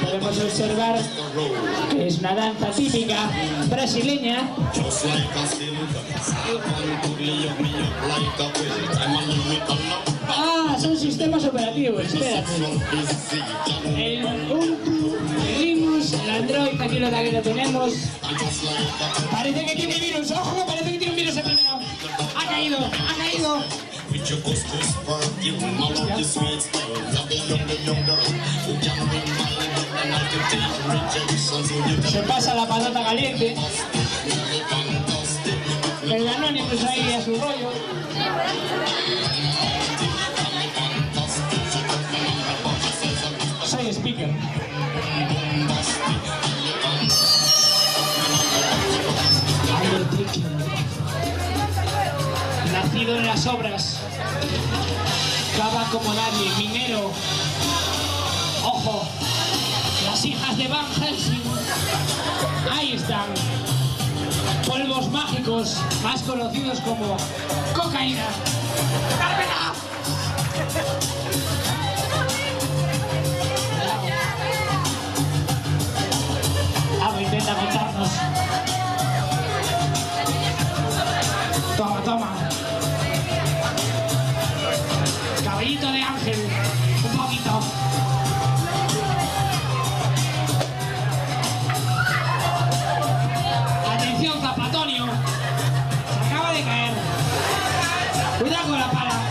Podemos observar que es una danza típica brasileña. Ah, son sistemas operativos, espérate. El Ubuntu, el Linux, el Android, aquí lo tenemos. Parece que tiene virus, ojo, parece que tiene un virus el primero. Ha caído, ha caído. Se pasa la patata caliente. El Anonymous ahí a su rollo. Soy speaker. Nacido en las obras, cava como nadie, minero. Ojo, las hijas de Van Helsing. Ahí están. Polvos mágicos, más conocidos como cocaína. ¡Cármela! Algo intenta contarnos. Toma, toma. Cabellito de ángel. Un poquito. Atención, Zapatonio. Se acaba de caer. Cuidado con la pala.